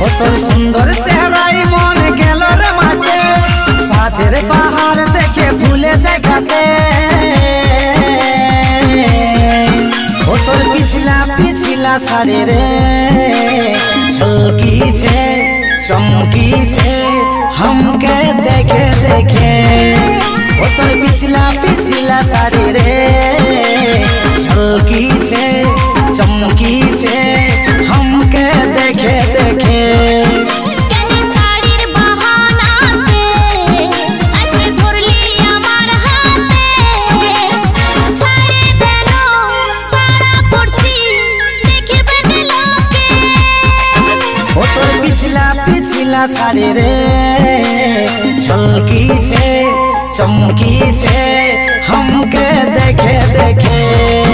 ओ तोर सुंदर चेहराई मन गेल रे माते साजेर बाहर देखे भूले जाय खाते ओ तोर पिछला साड़ी रे झलकी छे चमकी छे हमके देखे देखे ओ तोर पिछला साड़ी रे झलकी छे चमकी छे हमके देखे देखे पिछला साड़ी रे झलकी छे चमकी छे हमके देखे देखे।